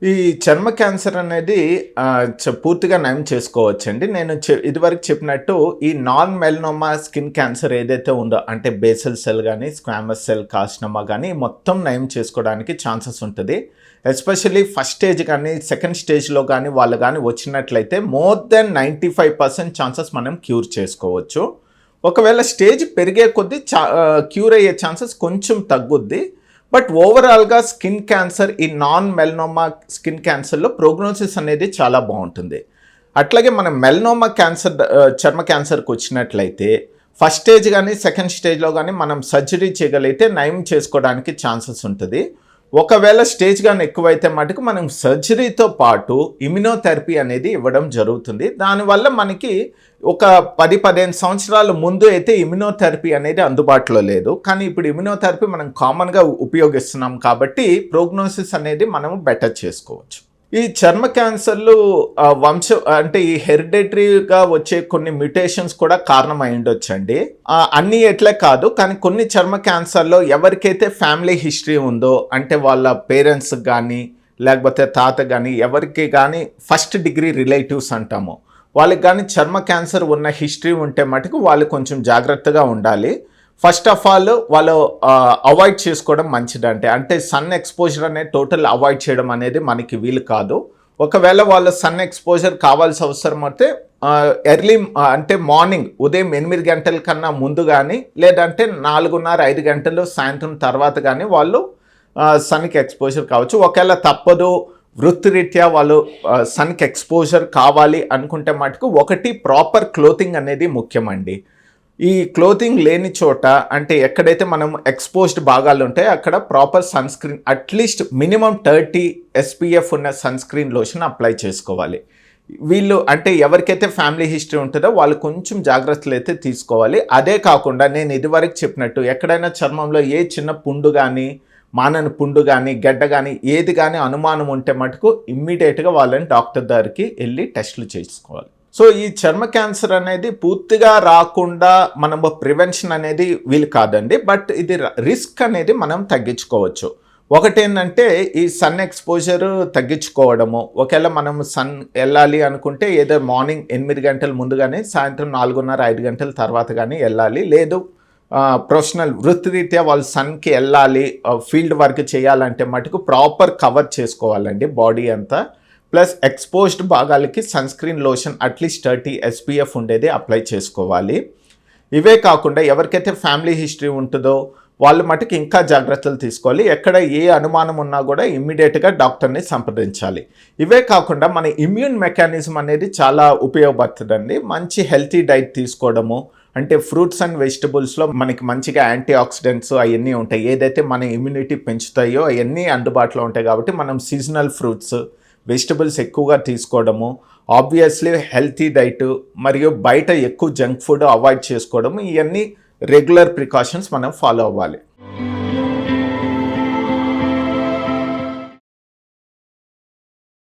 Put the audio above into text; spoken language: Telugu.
ఈ చర్మ క్యాన్సర్ అనేది పూర్తిగా నయం చేసుకోవచ్చండి. నేను ఇదివరకు చెప్పినట్టు ఈ నాన్ మెలనోమా స్కిన్ క్యాన్సర్ ఏదైతే ఉందో అంటే బేసల్ సెల్ గానీ, స్క్వామస్ సెల్ కార్సినోమా గానీ మొత్తం నయం చేసుకోవడానికి ఛాన్సెస్ ఉంటది. ఎస్పెషల్లీ ఫస్ట్ స్టేజ్ గానీ, సెకండ్ స్టేజ్‌లో గానీ వాళ్ళు గానీ వచ్చినట్లయితే మోర్ దెన్ 95% ఛాన్సెస్ మనం క్యూర్ చేసుకోవచ్చు. ఒకవేళ స్టేజ్ పెరిగే కొద్దీ క్యూర్ అయ్యే ఛాన్సెస్ కొంచెం తగ్గుద్ది. బట్ ఓవరాల్గా స్కిన్ క్యాన్సర్ ఈ నాన్ మెలనోమా స్కిన్ క్యాన్సర్లో ప్రోగ్నోసిస్ అనేది చాలా బాగుంటుంది. అట్లాగే మనం మెలనోమా క్యాన్సర్ చర్మ క్యాన్సర్కి వచ్చినట్లయితే ఫస్ట్ స్టేజ్ కానీ సెకండ్ స్టేజ్లో కానీ మనం సర్జరీ చేయగలిగితే నయం చేసుకోవడానికి ఛాన్సెస్ ఉంటుంది. ఒకవేళ స్టేజ్ కానీ ఎక్కువైతే మటుకు మనం సర్జరీతో పాటు ఇమ్యునోథెరపీ అనేది ఇవ్వడం జరుగుతుంది. దానివల్ల మనకి ఒక 10-15 సంవత్సరాల ముందు అయితే ఇమ్యునోథెరపీ అనేది అందుబాటులో లేదు. కానీ ఇప్పుడు ఇమ్యునోథెరపీ మనం కామన్గా ఉపయోగిస్తున్నాం కాబట్టి ప్రోగ్నోసిస్ అనేది మనం బెటర్ చేసుకోవచ్చు. ఈ చర్మ క్యాన్సర్లు అంటే ఈ హెరిడిటరీగా వచ్చే కొన్ని మ్యుటేషన్స్ కూడా కారణం అయి ఉండొచ్చండి. అన్నీ ఎట్లే కాదు, కానీ కొన్ని చర్మ క్యాన్సర్లో ఎవరికైతే ఫ్యామిలీ హిస్టరీ ఉందో అంటే వాళ్ళ పేరెంట్స్ కానీ లేకపోతే తాత కానీ ఎవరికి కానీ ఫస్ట్ డిగ్రీ రిలేటివ్స్ అంటాము, వాళ్ళకి కానీ చర్మ క్యాన్సర్ ఉన్న హిస్టరీ ఉంటే మటుకు వాళ్ళు కొంచెం జాగ్రత్తగా ఉండాలి. ఫస్ట్ ఆఫ్ ఆల్ వాళ్ళు అవాయిడ్ చేసుకోవడం మంచిదంటే అంటే సన్ ఎక్స్పోజర్ అనేది టోటల్ అవాయిడ్ చేయడం అనేది మనకి వీలు కాదు. ఒకవేళ వాళ్ళ సన్ ఎక్స్పోజర్ కావాల్సిన అవసరం అయితే ఎర్లీ అంటే మార్నింగ్ ఉదయం 8 గంటల కన్నా ముందు కానీ లేదంటే 4:30-5 గంటలు సాయంత్రం తర్వాత కానీ వాళ్ళు సన్కి ఎక్స్పోజర్ కావచ్చు. ఒకవేళ తప్పదు వృత్తిరీత్యా వాళ్ళు సన్కి ఎక్స్పోజర్ కావాలి అనుకుంటే మటుకు ఒకటి ప్రాపర్ క్లోతింగ్ అనేది ముఖ్యమండి. ఈ క్లోతింగ్ లేని చోట అంటే ఎక్కడైతే మనం ఎక్స్పోజ్డ్ భాగాలు ఉంటాయో అక్కడ proper sunscreen at least minimum 30 SPF ఉన్న సన్ స్క్రీన్ లోషన్ అప్లై చేసుకోవాలి. వీళ్ళు అంటే ఎవరికైతే ఫ్యామిలీ హిస్టరీ ఉంటుందో వాళ్ళు కొంచెం జాగ్రత్తలు అయితే తీసుకోవాలి. అదే కాకుండా నేను ఇదివరకు చెప్పినట్టు ఎక్కడైనా చర్మంలో ఏ చిన్న పుండు కానీ మానని పుండు కానీ గడ్డ కానీ ఏది కానీ అనుమానం ఉంటే మటుకు ఇమ్మీడియట్గా వాళ్ళని డాక్టర్ దగ్గరికి వెళ్ళి టెస్టులు చేసుకోవాలి. సో ఈ చర్మ క్యాన్సర్ అనేది పూర్తిగా రాకుండా మనం ప్రివెన్షన్ అనేది వీలు కాదండి, బట్ ఇది రిస్క్ అనేది మనం తగ్గించుకోవచ్చు. ఒకటేంటంటే ఈ సన్ ఎక్స్పోజర్ తగ్గించుకోవడము. ఒకవేళ మనం సన్ వెళ్ళాలి అనుకుంటే ఏదో మార్నింగ్ 8 గంటల ముందు కానీ సాయంత్రం 4:30-5 గంటల తర్వాత కానీ వెళ్ళాలి. లేదు ప్రొఫెషనల్ వృత్తిరీత్యా వాళ్ళు సన్కి వెళ్ళాలి, ఫీల్డ్ వర్క్ చేయాలంటే మటుకు ప్రాపర్ కవర్ చేసుకోవాలండి బాడీ అంతా. ప్లస్ ఎక్స్పోజ్డ్ భాగాలకి sunscreen lotion at least 30 SPF ఉండేది అప్లై చేసుకోవాలి. ఇవే కాకుండా ఎవరికైతే ఫ్యామిలీ హిస్టరీ ఉంటుందో వాళ్ళు మటుకు ఇంకా జాగ్రత్తలు తీసుకోవాలి. ఎక్కడ ఏ అనుమానం ఉన్నా కూడా ఇమ్మీడియట్గా డాక్టర్ని సంప్రదించాలి. ఇవే కాకుండా మన ఇమ్యూన్ మెకానిజం అనేది చాలా ఉపయోగపడుతుందండి. మంచి హెల్తీ డైట్ తీసుకోవడము అంటే ఫ్రూట్స్ అండ్ వెజిటబుల్స్లో మనకి మంచిగా యాంటీ ఆక్సిడెంట్స్ అవన్నీ ఉంటాయి. ఏదైతే మన ఇమ్యూనిటీ పెంచుతాయో అవన్నీ అందుబాటులో ఉంటాయి కాబట్టి మనం సీజనల్ ఫ్రూట్స్ వెజిటబుల్స్ ఎక్కువగా తీసుకోవడము, ఆబ్వియస్లీ హెల్తీ డైట్ మరియు బయట ఎక్కువ జంక్ ఫుడ్ అవాయిడ్ చేసుకోవడము, ఇవన్నీ రెగ్యులర్ ప్రికాషన్స్ మనం ఫాలో అవ్వాలి.